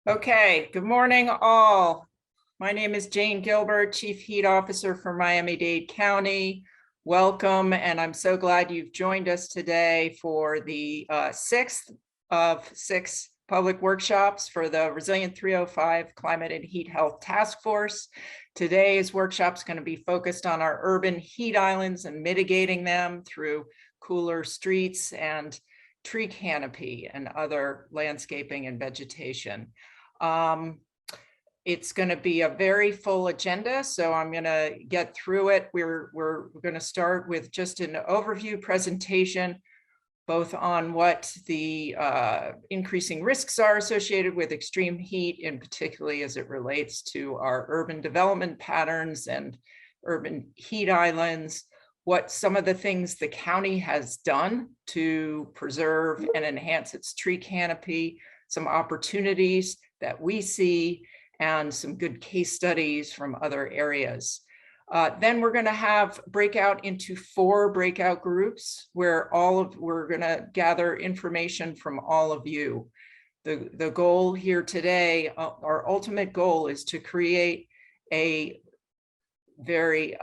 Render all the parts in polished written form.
Okay, good morning all. My name is Jane Gilbert, Chief Heat Officer for Miami-Dade County. Welcome, and I'm so glad you've joined us today for the sixth of 6 public workshops for the Resilient 305 Climate and Heat Health Task Force. Today's workshop is going to be focused on our urban heat islands and mitigating them through cooler streets and tree canopy and other landscaping and vegetation. It's going to be a very full agenda, so I'm going to get through it. We're going to start with just an overview presentation, both on what the increasing risks are associated with extreme heat, and particularly as it relates to our urban development patterns and urban heat islands, what some of the things the county has done to preserve and enhance its tree canopy, some opportunities that we see, and some good case studies from other areas. Then we're going to have breakout into 4 breakout groups where we're going to gather information from all of you. The goal here today, our ultimate goal, is to create a very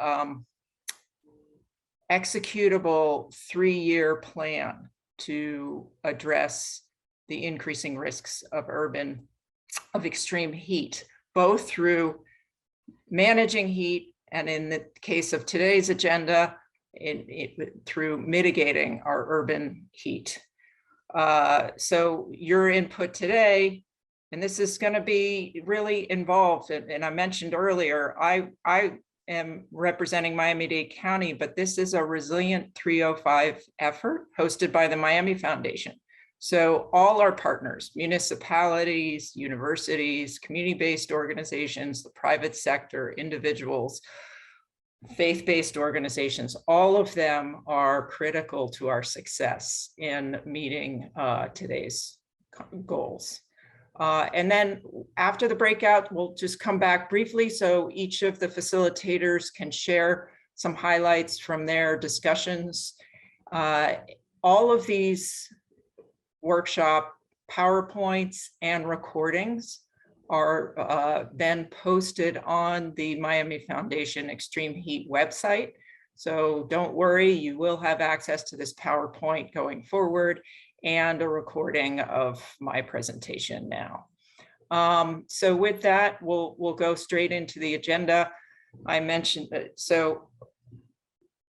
executable 3-year plan to address the increasing risks of extreme heat, both through managing heat and, in the case of today's agenda, through mitigating our urban heat. So your input today, and this is going to be really involved, and I mentioned earlier, I am representing Miami-Dade County, but this is a Resilient 305 effort hosted by the Miami Foundation. So all our partners, municipalities, universities, community-based organizations, the private sector, individuals, faith-based organizations, all of them are critical to our success in meeting today's goals. And then after the breakout, we'll just come back briefly so each of the facilitators can share some highlights from their discussions. All of these workshop PowerPoints and recordings are then posted on the Miami Foundation Extreme Heat website. So don't worry, you will have access to this PowerPoint going forward and a recording of my presentation now. So with that, we'll go straight into the agenda. I mentioned that, so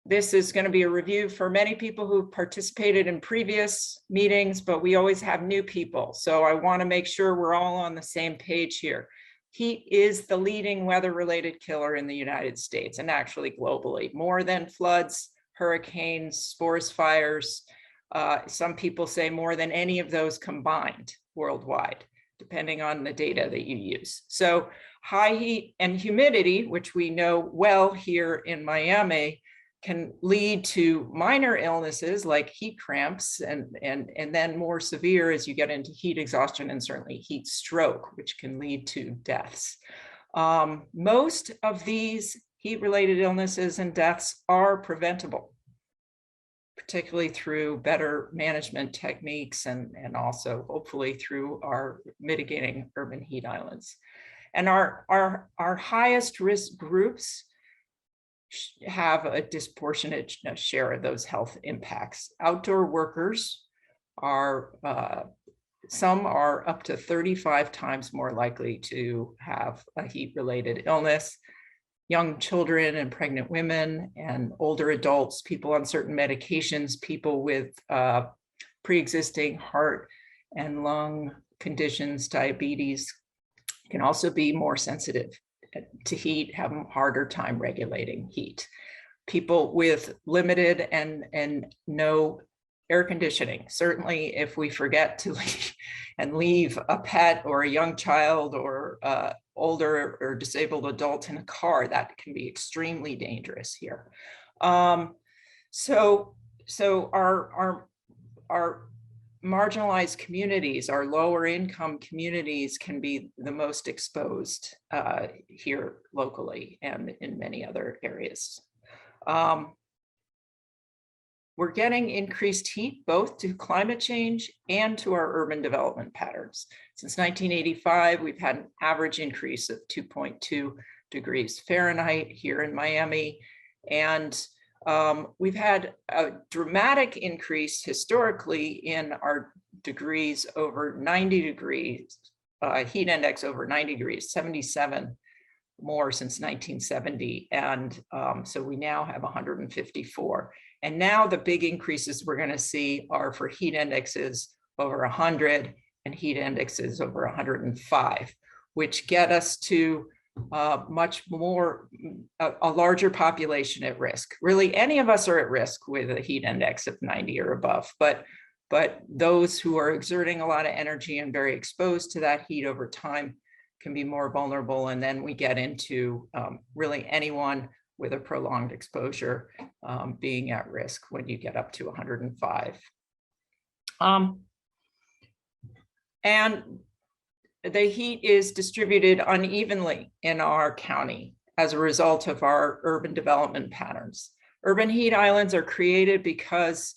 this is going to be a review for many people who participated in previous meetings, but we always have new people. So I want to make sure we're all on the same page here. Heat is the leading weather-related killer in the United States and actually globally, more than floods, hurricanes, forest fires. Some people say more than any of those combined worldwide, depending on the data that you use. So high heat and humidity, which we know well here in Miami, can lead to minor illnesses like heat cramps and then more severe as you get into heat exhaustion and certainly heat stroke, which can lead to deaths. Most of these heat-related illnesses and deaths are preventable, particularly through better management techniques and also hopefully through our mitigating urban heat islands. And our highest risk groups have a disproportionate share of those health impacts. Outdoor workers are, some are up to 35 times more likely to have a heat-related illness. Young children and pregnant women and older adults, people on certain medications, people with pre-existing heart and lung conditions, diabetes, can also be more sensitive to heat, have a harder time regulating heat. People with limited and no air conditioning, certainly if we forget to leave a pet or a young child or older or disabled adult in a car, that can be extremely dangerous here. So our marginalized communities, our lower income communities, can be the most exposed here locally and in many other areas. we're getting increased heat both to climate change and to our urban development patterns. Since 1985, we've had an average increase of 2.2 degrees Fahrenheit here in Miami. And we've had a dramatic increase historically in our degrees over 90 degrees, heat index over 90 degrees, 77 more since 1970. And so we now have 154. And now the big increases we're going to see are for heat indexes over 100 and heat indexes over 105, which get us to much more, a larger population at risk. Really, any of us are at risk with a heat index of 90 or above, but those who are exerting a lot of energy and very exposed to that heat over time can be more vulnerable. And then we get into really anyone with a prolonged exposure being at risk when you get up to 105. And the heat is distributed unevenly in our county as a result of our urban development patterns. Urban heat islands are created because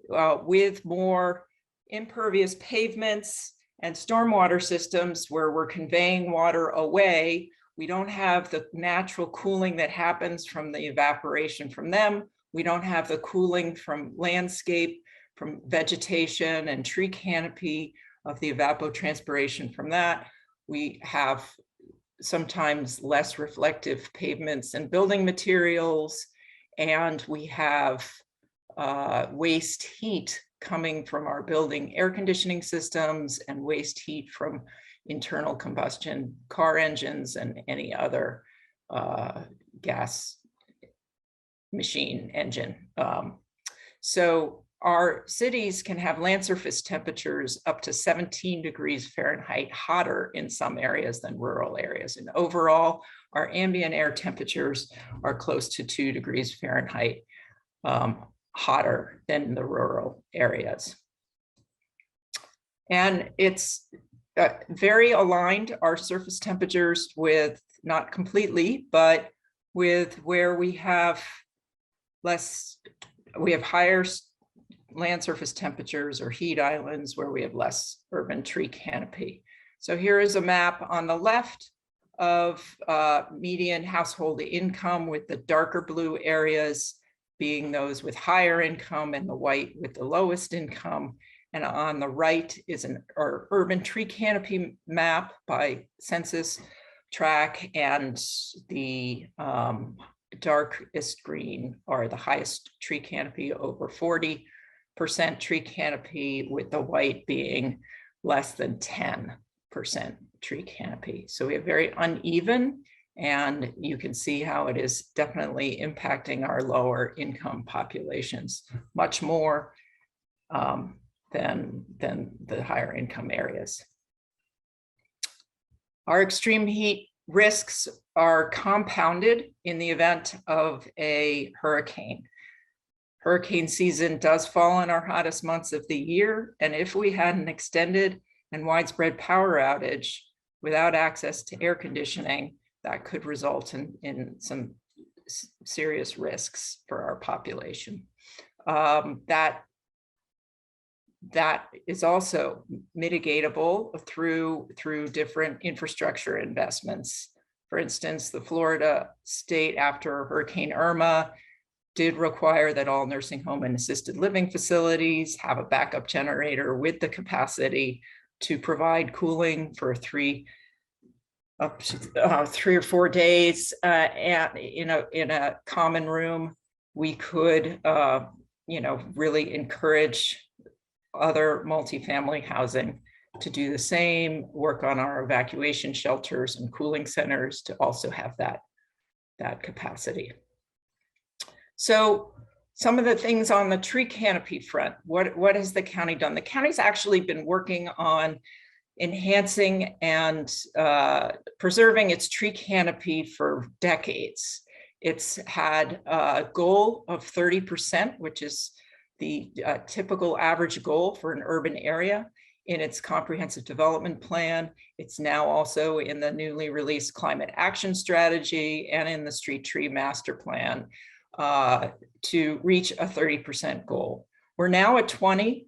with more impervious pavements and stormwater systems where we're conveying water away, we don't have the natural cooling that happens from the evaporation from them. We don't have the cooling from landscape, from vegetation and tree canopy of the evapotranspiration from that. We have sometimes less reflective pavements and building materials, and we have waste heat coming from our building air conditioning systems and waste heat from internal combustion car engines and any other gas machine engine. So our cities can have land surface temperatures up to 17 degrees Fahrenheit hotter in some areas than rural areas. And overall, our ambient air temperatures are close to 2 degrees Fahrenheit hotter than the rural areas. And it's very aligned, our surface temperatures, with, not completely, but with where we have higher land surface temperatures or heat islands where we have less urban tree canopy. So here is a map on the left of median household income, with the darker blue areas being those with higher income and the white with the lowest income. And on the right is our urban tree canopy map by census tract, and the darkest green are the highest tree canopy, over 40% tree canopy, with the white being less than 10% tree canopy. So we have very uneven, and you can see how it is definitely impacting our lower income populations much more than the higher income areas. Our extreme heat risks are compounded in the event of a hurricane. Hurricane season does fall in our hottest months of the year, and if we had an extended and widespread power outage without access to air conditioning, that could result in some serious risks for our population. That is also mitigatable through different infrastructure investments. For instance, the Florida state, after Hurricane Irma, did require that all nursing home and assisted living facilities have a backup generator with the capacity to provide cooling for 3 or 4 days in a common room. We could really encourage other multifamily housing to do the same, work on our evacuation shelters and cooling centers to also have that capacity. So some of the things on the tree canopy front, what has the county done? The county's actually been working on enhancing and preserving its tree canopy for decades. It's had a goal of 30%, which is the typical average goal for an urban area, in its comprehensive development plan. It's now also in the newly released climate action strategy and in the street tree master plan. to reach a 30% goal. We're now at 20.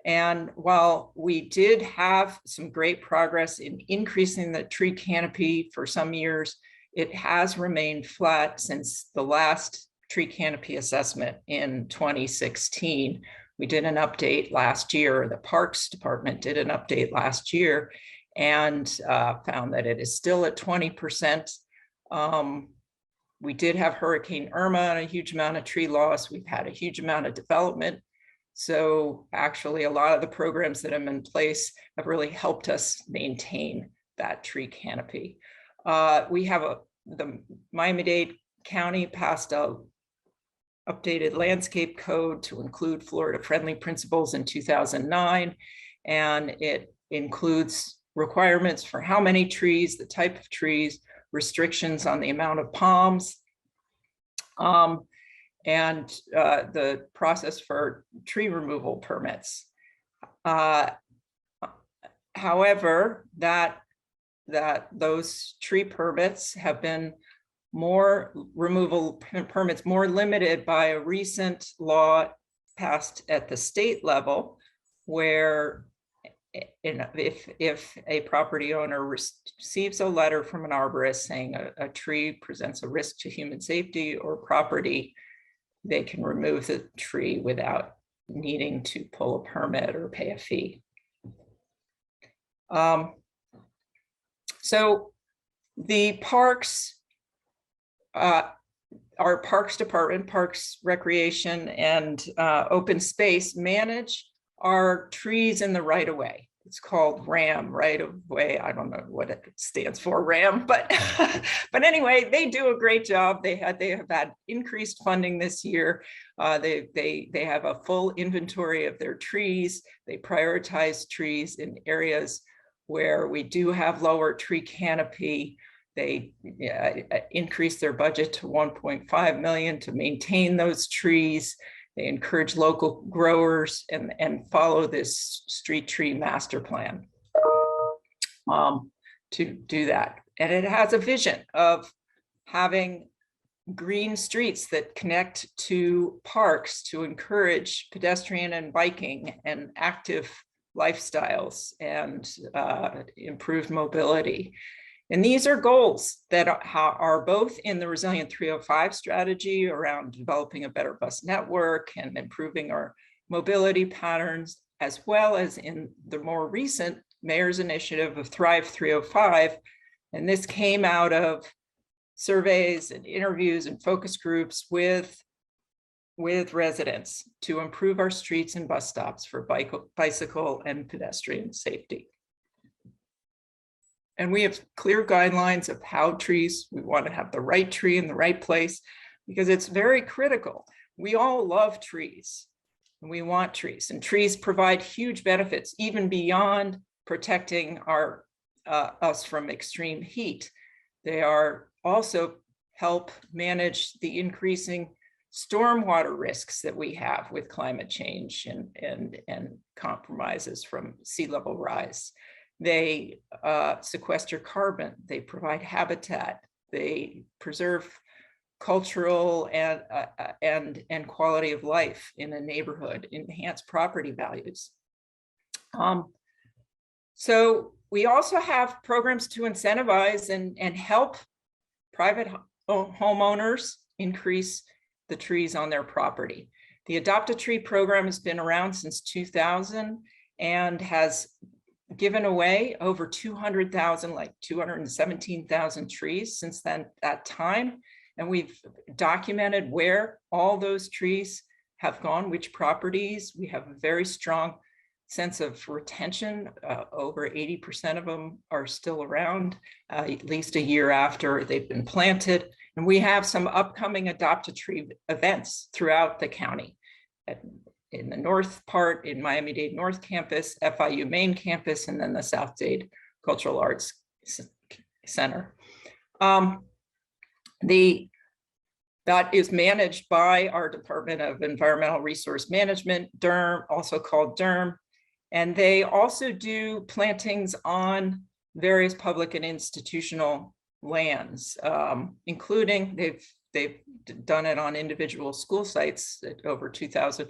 And while we did have some great progress in increasing the tree canopy for some years, it has remained flat since the last tree canopy assessment in 2016. We did an update last year. The Parks Department did an update last year and found that it is still at 20%. We did have Hurricane Irma and a huge amount of tree loss. We've had a huge amount of development. So actually, a lot of the programs that have been in place have really helped us maintain that tree canopy. We have the Miami-Dade County passed a updated landscape code to include Florida-friendly principles in 2009, and it includes requirements for how many trees, the type of trees, restrictions on the amount of palms, and the process for tree removal permits. However, those tree permits have been removal permits more limited by a recent law passed at the state level, where if a property owner receives a letter from an arborist saying a tree presents a risk to human safety or property, they can remove the tree without needing to pull a permit or pay a fee. So the parks, our Parks Department, Parks, Recreation, and Open Space manage our trees in the right-of-way. It's called RAM, right-of-way. I don't know what it stands for, RAM, but but anyway, they do a great job. They have had increased funding this year. They have a full inventory of their trees. They prioritize trees in areas where we do have lower tree canopy. They increased their budget to $1.5 million to maintain those trees. They encourage local growers and follow this street tree master plan to do that. And it has a vision of having green streets that connect to parks to encourage pedestrian and biking and active lifestyles and improved mobility. And these are goals that are both in the Resilient 305 strategy around developing a better bus network and improving our mobility patterns, as well as in the more recent Mayor's initiative of Thrive 305. And this came out of surveys and interviews and focus groups with residents to improve our streets and bus stops for bicycle and pedestrian safety. And we have clear guidelines of how trees, we want to have the right tree in the right place, because it's very critical. We all love trees and we want trees, and trees provide huge benefits even beyond protecting us from extreme heat. They are also help manage the increasing stormwater risks that we have with climate change and compromises from sea level rise. They sequester carbon, they provide habitat, they preserve cultural and quality of life in a neighborhood, enhance property values. So we also have programs to incentivize and help private homeowners increase the trees on their property. The Adopt a Tree program has been around since 2000 and has given away over 200,000, like 217,000 trees since that time. And we've documented where all those trees have gone, which properties. We have a very strong sense of retention. Over 80% of them are still around, at least a year after they've been planted. And we have some upcoming Adopt a Tree events throughout the county. In the north part, in Miami-Dade North Campus, FIU Main Campus, and then the South Dade Cultural Arts Center. That is managed by our Department of Environmental Resource Management, DERM, also called DERM. And they also do plantings on various public and institutional lands, including they've done it on individual school sites, over 2,000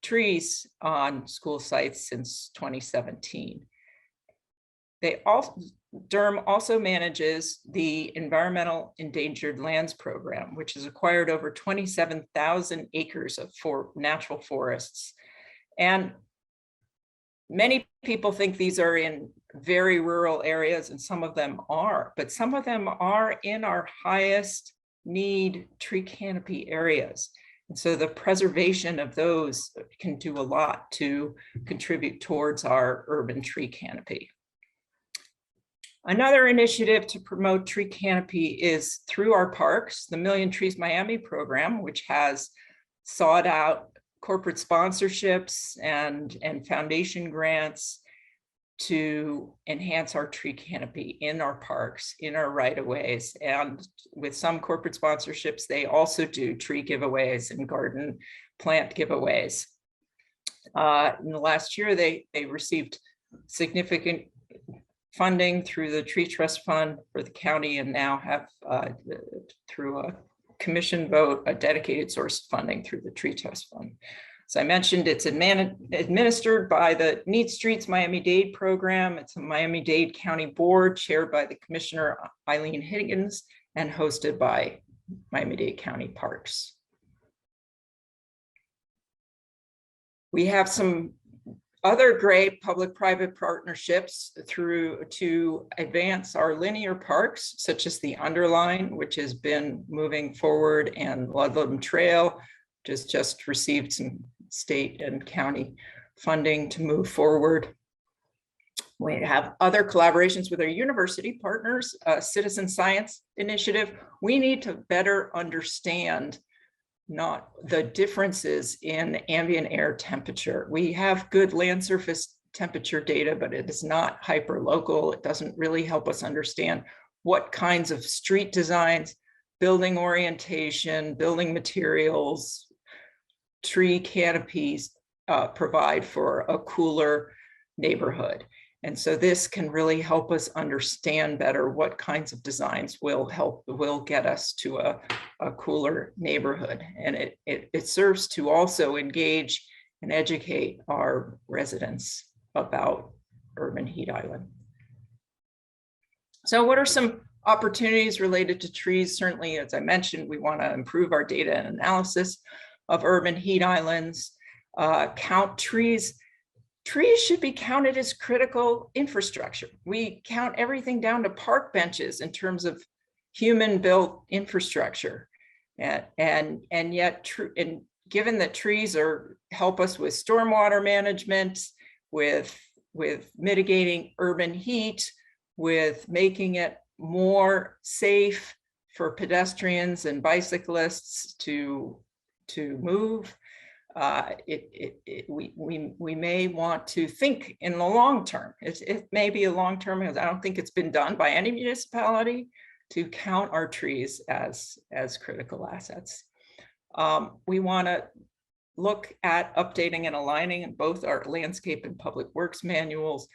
trees on school sites since 2017. Durham also manages the Environmental Endangered Lands Program, which has acquired over 27,000 acres of natural forests. And many people think these are in very rural areas, and some of them are, but some of them are in our highest need tree canopy areas. And so the preservation of those can do a lot to contribute towards our urban tree canopy. Another initiative to promote tree canopy is through our parks, the Million Trees Miami program, which has sought out corporate sponsorships and foundation grants to enhance our tree canopy in our parks, in our right-of-ways. And with some corporate sponsorships, they also do tree giveaways and garden plant giveaways. In the last year, they received significant funding through the Tree Trust Fund for the county, and now have, through a commission vote, a dedicated source of funding through the Tree Trust Fund. As I mentioned, it's administered by the Neat Streets Miami-Dade program. It's a Miami-Dade County board chaired by the Commissioner Eileen Higgins and hosted by Miami-Dade County Parks. We have some other great public-private partnerships to advance our linear parks, such as the Underline, which has been moving forward, and Ludlam Trail, which has just received some state and county funding to move forward. We have other collaborations with our university partners, Citizen Science Initiative. We need to better understand not the differences in ambient air temperature. We have good land surface temperature data, but it is not hyper local. It doesn't really help us understand what kinds of street designs, building orientation, building materials, tree canopies provide for a cooler neighborhood. And so this can really help us understand better what kinds of designs will get us to a cooler neighborhood. And it serves to also engage and educate our residents about urban heat island. So what are some opportunities related to trees? Certainly, as I mentioned, we want to improve our data and analysis of urban heat islands, count trees. Trees should be counted as critical infrastructure. We count everything down to park benches in terms of human-built infrastructure. And yet, given that trees help us with stormwater management, with mitigating urban heat, with making it more safe for pedestrians and bicyclists to move, we may want to think in the long term. It may be a long term, because I don't think it's been done by any municipality to count our trees as critical assets. We want to look at updating and aligning both our landscape and public works manuals.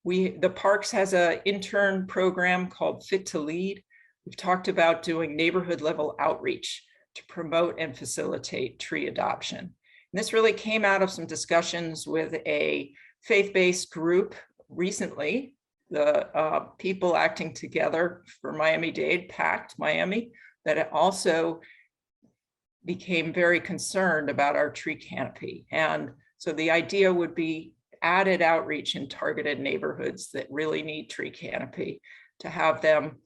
The Parks has an intern program called Fit to Lead. We've talked about doing neighborhood level outreach to promote and facilitate tree adoption. And this really came out of some discussions with a faith-based group recently, the People Acting Together for Miami-Dade, PACT Miami, that also became very concerned about our tree canopy. And so the idea would be added outreach in targeted neighborhoods that really need tree canopy, to have them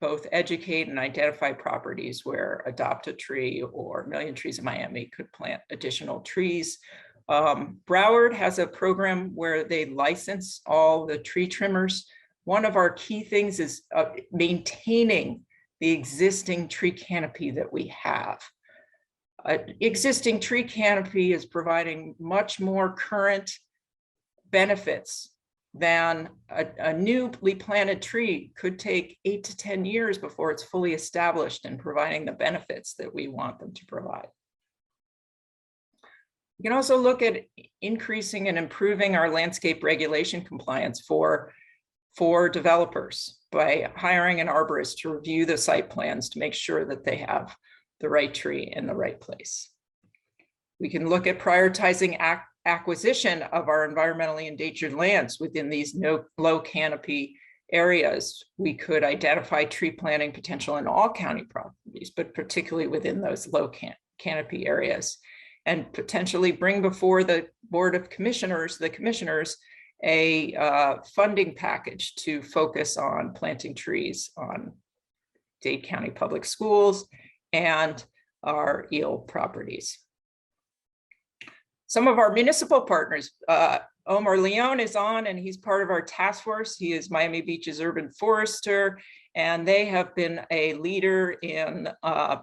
both educate and identify properties where Adopt a Tree or Million Trees in Miami could plant additional trees. Broward has a program where they license all the tree trimmers. One of our key things is maintaining the existing tree canopy that we have. Existing tree canopy is providing much more current benefits than a newly planted tree. Could take 8 to 10 years before it's fully established and providing the benefits that we want them to provide. We can also look at increasing and improving our landscape regulation compliance for developers by hiring an arborist to review the site plans to make sure that they have the right tree in the right place. We can look at prioritizing acquisition of our environmentally endangered lands within these low canopy areas. We could identify tree planting potential in all county properties, but particularly within those low canopy areas, and potentially bring before the Board of Commissioners, a funding package to focus on planting trees on Dade County Public Schools and our EEL properties. Some of our municipal partners, Omar Leon is on, and he's part of our task force. He is Miami Beach's urban forester, and they have been a leader in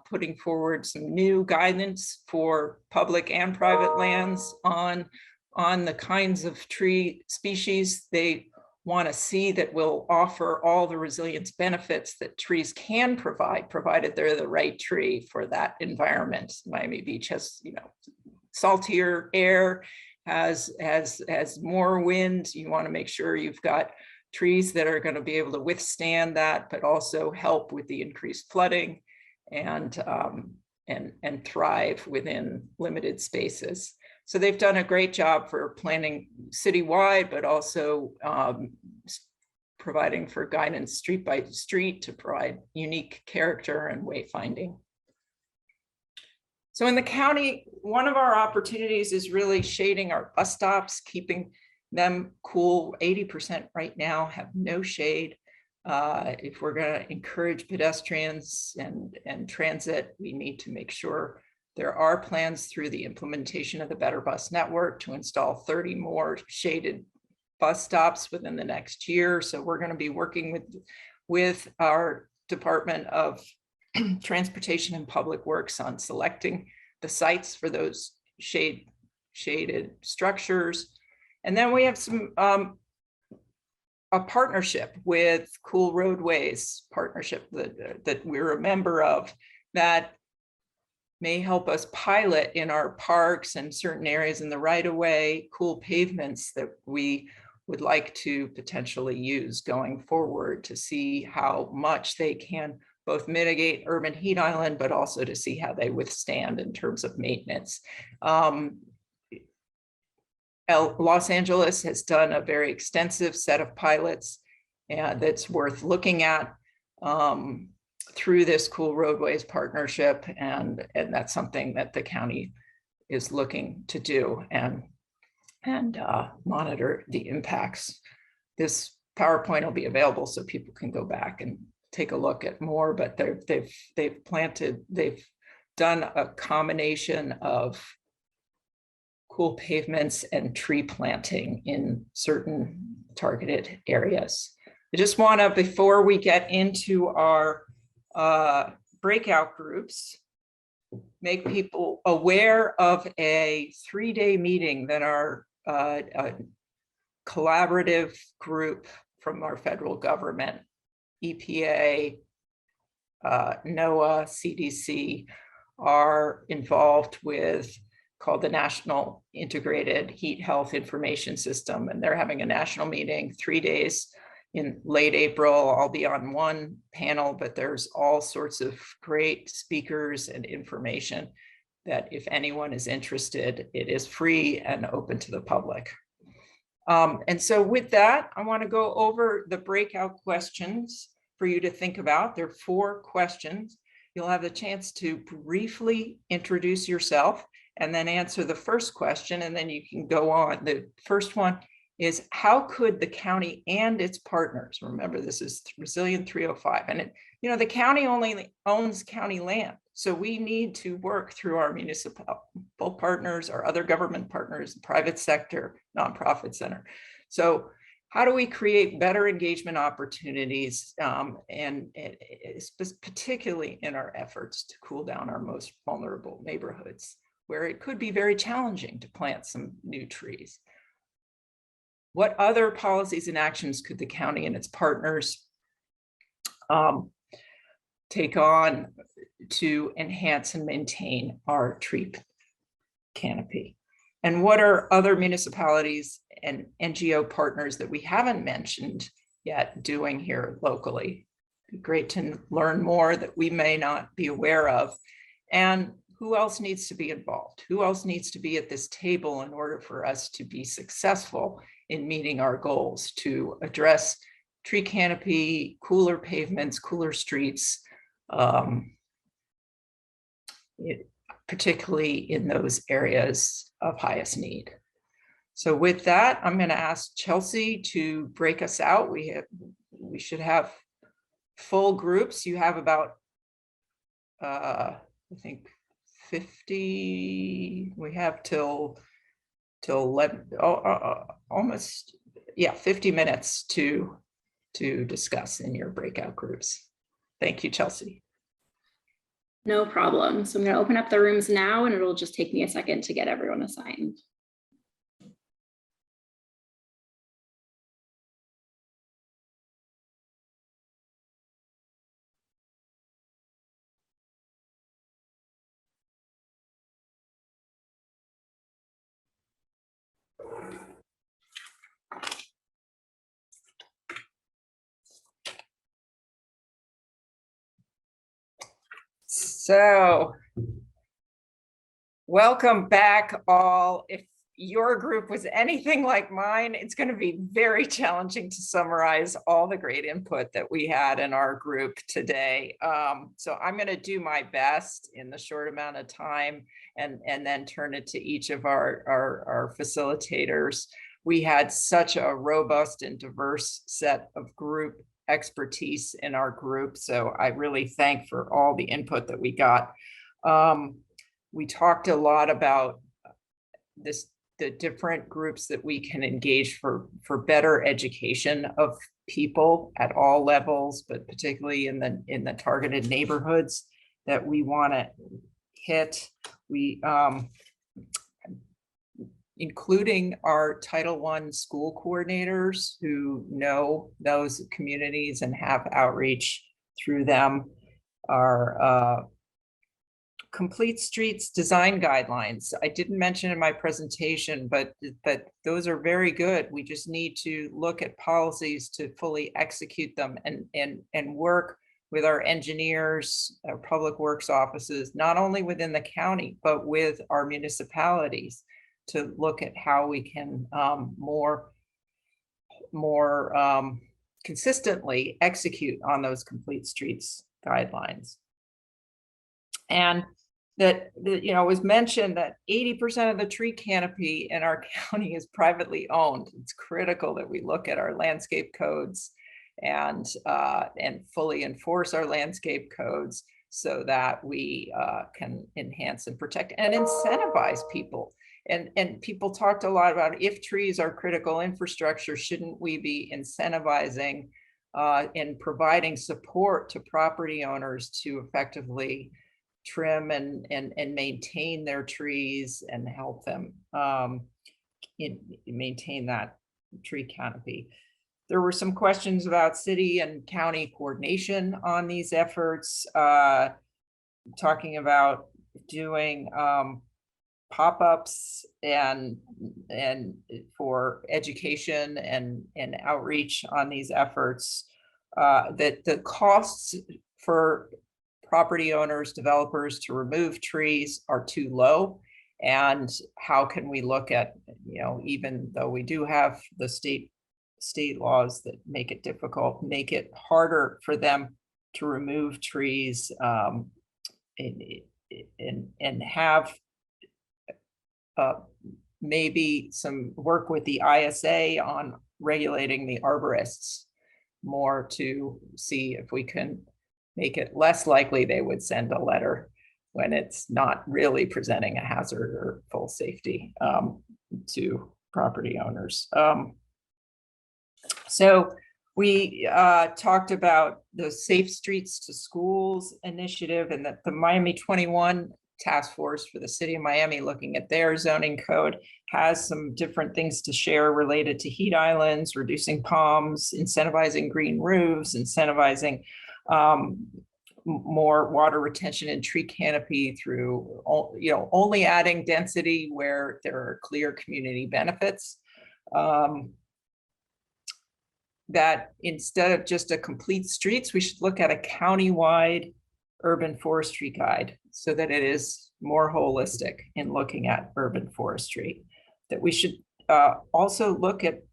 putting forward some new guidance for public and private lands on the kinds of tree species they want to see that will offer all the resilience benefits that trees can provide, provided they're the right tree for that environment. Miami Beach has, saltier air, has more wind. You want to make sure you've got trees that are going to be able to withstand that, but also help with the increased flooding and thrive within limited spaces. So they've done a great job for planning citywide, but also providing for guidance street by street to provide unique character and wayfinding. So in the county, one of our opportunities is really shading our bus stops, keeping them cool. 80% right now have no shade. If we're going to encourage pedestrians and transit, we need to make sure there are plans through the implementation of the Better Bus Network to install 30 more shaded bus stops within the next year. So we're going to be working with our Department of Transportation and Public Works on selecting the sites for those shaded structures. And then we have a partnership with Cool Roadways partnership that we're a member of, that may help us pilot in our parks and certain areas in the right-of-way cool pavements that we would like to potentially use going forward to see how much they can both mitigate urban heat island, but also to see how they withstand in terms of maintenance. Los Angeles has done a very extensive set of pilots that's worth looking at through this Cool Roadways partnership, and that's something that the county is looking to do and monitor the impacts. This PowerPoint will be available so people can go back and take a look at more, but they've done a combination of cool pavements and tree planting in certain targeted areas. I just want to, before we get into our breakout groups, make people aware of a 3-day meeting that our collaborative group from our federal government, EPA, NOAA, CDC, are involved with, called the National Integrated Heat Health Information System. And they're having a national meeting 3 days in late April. I'll be on one panel, but there's all sorts of great speakers and information that if anyone is interested, it is free and open to the public. And so with that, I want to go over the breakout questions for you to think about. There are 4 questions. You'll have the chance to briefly introduce yourself and then answer the first question, and then you can go on. The first one is, how could the county and its partners, remember this is Resilient 305, and the county only owns county land, so we need to work through our municipal partners, our other government partners, private sector, nonprofit center. So how do we create better engagement opportunities, and particularly in our efforts to cool down our most vulnerable neighborhoods, where it could be very challenging to plant some new trees? What other policies and actions could the county and its partners take on to enhance and maintain our tree canopy? And what are other municipalities and NGO partners that we haven't mentioned yet doing here locally? It'd be great to learn more that we may not be aware of. And who else needs to be involved? Who else needs to be at this table in order for us to be successful in meeting our goals to address tree canopy, cooler pavements, cooler streets, particularly in those areas of highest need. So with that, I'm going to ask Chelsea to break us out. We should have full groups. You have about, I think 50, we have till 11, almost, yeah, 50 minutes to discuss in your breakout groups. Thank you, Chelsea. No problem. So I'm going to open up the rooms now, and it'll just take me a second to get everyone assigned. So, welcome back all. If your group was anything like mine, it's going to be very challenging to summarize all the great input that we had in our group today. So I'm going to do my best in the short amount of time and then turn it to each of our facilitators. We had such a robust and diverse set of group expertise in our group. So I really thank for all the input that we got. We talked a lot about the different groups that we can engage for better education of people at all levels, but particularly in the targeted neighborhoods that we want to hit. We including our Title I school coordinators who know those communities and have outreach through them, our complete streets design guidelines. I didn't mention in my presentation, but those are very good. We just need to look at policies to fully execute them and work with our engineers, our public works offices, not only within the county, but with our municipalities to look at how we can more consistently execute on those complete streets guidelines. And that you know, was mentioned that 80% of the tree canopy in our county is privately owned. It's critical that we look at our landscape codes and fully enforce our landscape codes so that we can enhance and protect and incentivize people. And people talked a lot about, if trees are critical infrastructure, shouldn't we be incentivizing and providing support to property owners to effectively trim and maintain their trees and help them maintain that tree canopy. There were some questions about city and county coordination on these efforts, talking about doing pop-ups and for education and outreach on these efforts, that the costs for property owners, developers to remove trees are too low. And how can we look at, you know, even though we do have the state laws that make it difficult, make it harder for them to remove trees, and have maybe some work with the ISA on regulating the arborists more to see if we can make it less likely they would send a letter when it's not really presenting a hazard or full safety to property owners. So we talked about the Safe Streets to Schools initiative, and that the Miami 21 task force for the city of Miami, looking at their zoning code, has some different things to share related to heat islands, reducing palms, incentivizing green roofs, incentivizing more water retention and tree canopy through, you know, only adding density where there are clear community benefits. That instead of just a complete streets, we should look at a countywide urban forestry guide so that it is more holistic in looking at urban forestry. That we should also look at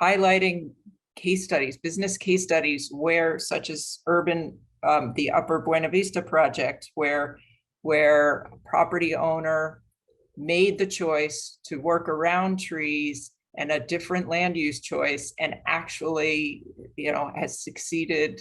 highlighting case studies, business case studies, where, such as the Upper Buena Vista project, where a property owner made the choice to work around trees and a different land use choice, and actually, has succeeded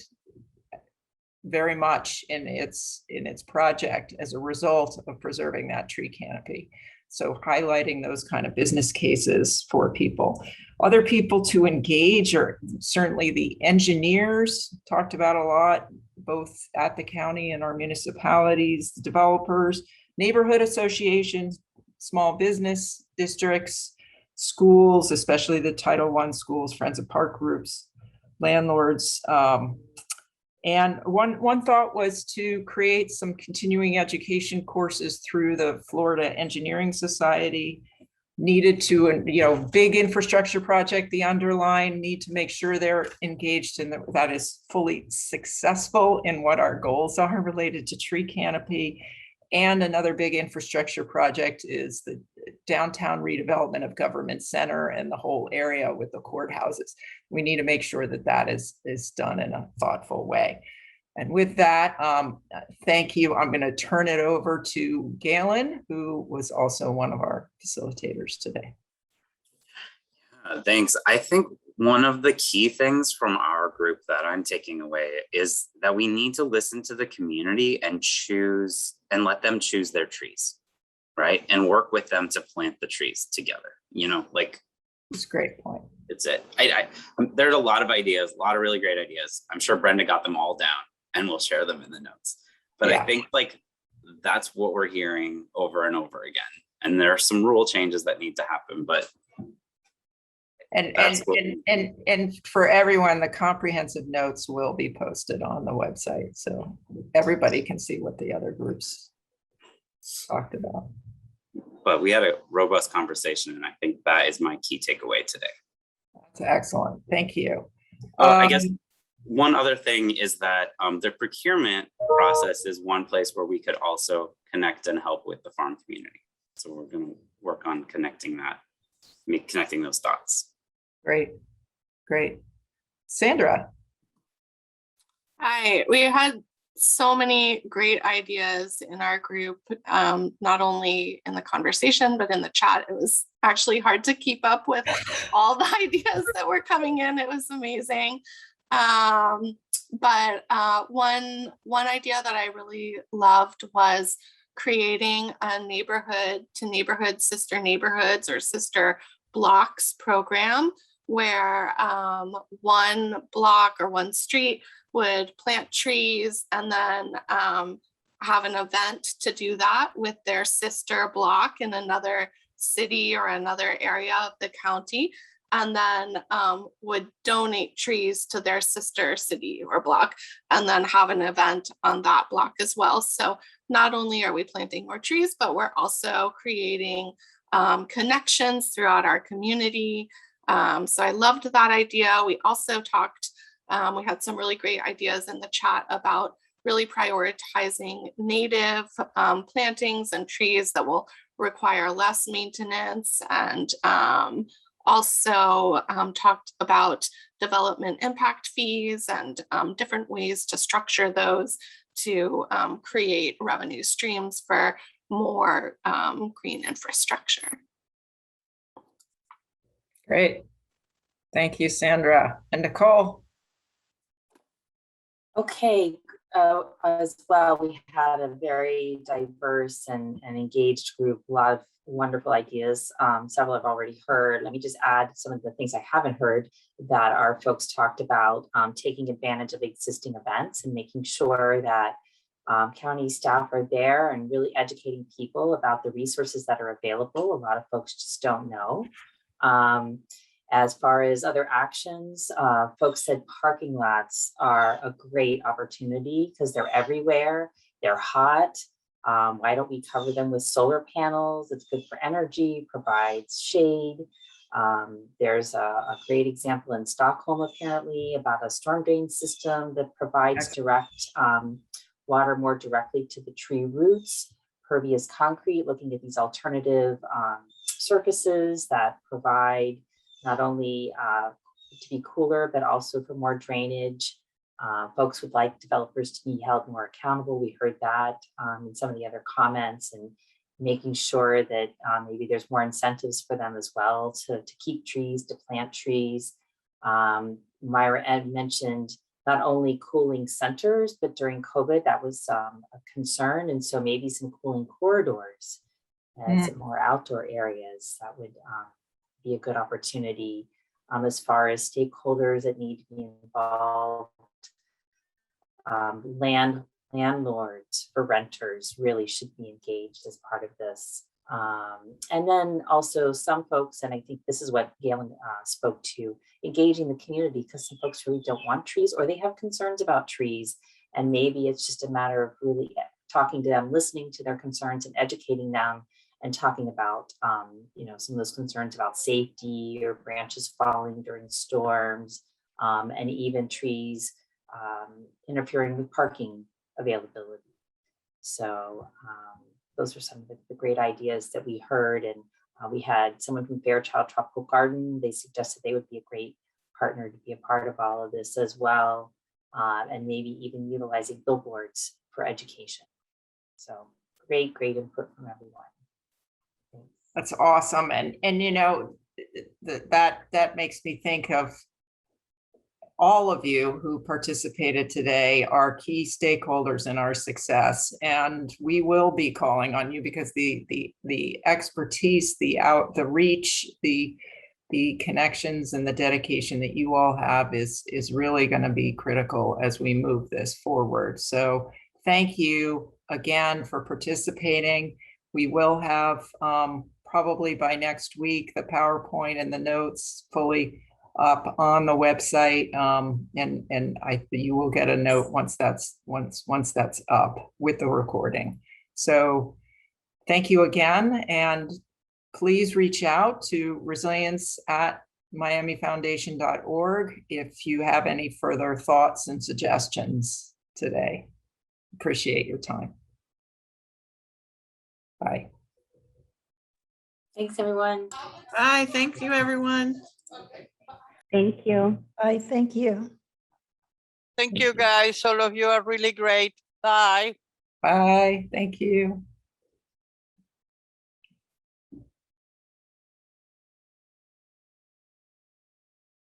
very much in its project as a result of preserving that tree canopy. So highlighting those kind of business cases for people. Other people to engage are certainly the engineers, talked about a lot, both at the county and our municipalities, the developers, neighborhood associations, small business districts, schools, especially the Title I schools, Friends of Park groups, landlords. And one thought was to create some continuing education courses through the Florida Engineering Society. Needed to, big infrastructure project, the underlying need to make sure they're engaged in that is fully successful in what our goals are related to tree canopy. And another big infrastructure project is the downtown redevelopment of Government Center and the whole area with the courthouses. We need to make sure that is done in a thoughtful way. And with that, thank you. I'm going to turn it over to Galen, who was also one of our facilitators today. Thanks. I think one of the key things from our group that I'm taking away is that we need to listen to the community and let them choose their trees, right? And work with them to plant the trees together, It's a great point. It's it. There's a lot of ideas, a lot of really great ideas. I'm sure Brenda got them all down and we'll share them in the notes. But yeah. I think that's what we're hearing over and over again. And there are some rule changes that need to happen, but and for everyone, the comprehensive notes will be posted on the website, so everybody can see what the other groups talked about. But we had a robust conversation, and I think that is my key takeaway today. That's excellent. Thank you. I guess one other thing is that the procurement process is one place where we could also connect and help with the farm community. So we're going to work on connecting those dots. Great. Sandra. Hi, we had so many great ideas in our group, not only in the conversation, but in the chat. It was actually hard to keep up with all the ideas that were coming in. It was amazing. But one idea that I really loved was creating a neighborhood to neighborhood sister neighborhoods or sister blocks program where one block or one street would plant trees and then have an event to do that with their sister block in another city or another area of the county, and then would donate trees to their sister city or block and then have an event on that block as well. So not only are we planting more trees, but we're also creating connections throughout our community. So I loved that idea. We also talked, we had some really great ideas in the chat about really prioritizing native plantings and trees that will require less maintenance, and also talked about development impact fees and different ways to structure those to create revenue streams for more green infrastructure. Great. Thank you, Sandra. And Nicole. Okay, as well, we had a very diverse and engaged group, a lot of wonderful ideas. Several I've already heard. Let me just add some of the things I haven't heard that our folks talked about, taking advantage of existing events and making sure that county staff are there and really educating people about the resources that are available. A lot of folks just don't know. As far as other actions, folks said parking lots are a great opportunity because they're everywhere. They're hot. Why don't we cover them with solar panels? It's good for energy, provides shade. There's a great example in Stockholm, apparently, about a storm drain system that provides direct water more directly to the tree roots, pervious concrete, looking at these alternative surfaces that provide not only to be cooler, but also for more drainage. Folks would like developers to be held more accountable. We heard that in some of the other comments, and making sure that maybe there's more incentives for them as well to keep trees, to plant trees. Myra Ed mentioned not only cooling centers, but during COVID, that was a concern. And so maybe some cooling corridors and some more outdoor areas, that would be a good opportunity. As far as stakeholders that need to be involved, landlords for renters really should be engaged as part of this. And then also some folks, and I think this is what Galen spoke to, engaging the community, because some folks really don't want trees, or they have concerns about trees. And maybe it's just a matter of really talking to them, listening to their concerns and educating them, and talking about, some of those concerns about safety or branches falling during storms, and even trees interfering with parking availability. So those are some of the great ideas that we heard. And we had someone from Fairchild Tropical Garden. They suggested they would be a great partner to be a part of all of this as well. And maybe even utilizing billboards for education. So great input from everyone. Thanks. That's awesome. And that makes me think of all of you who participated today are key stakeholders in our success, and we will be calling on you because the expertise, the reach, the connections, and the dedication that you all have is really going to be critical as we move this forward. So thank you again for participating. We will have probably by next week the PowerPoint and the notes fully up on the website, and you will get a note once that's up with the recording. So thank you again, and please reach out to resilience@miamifoundation.org if you have any further thoughts and suggestions today. Appreciate your time. Bye. Thanks, everyone. Bye. Thank you, everyone. Thank you. I thank you. Thank you, guys. All of you are really great. Bye. Bye. Thank you.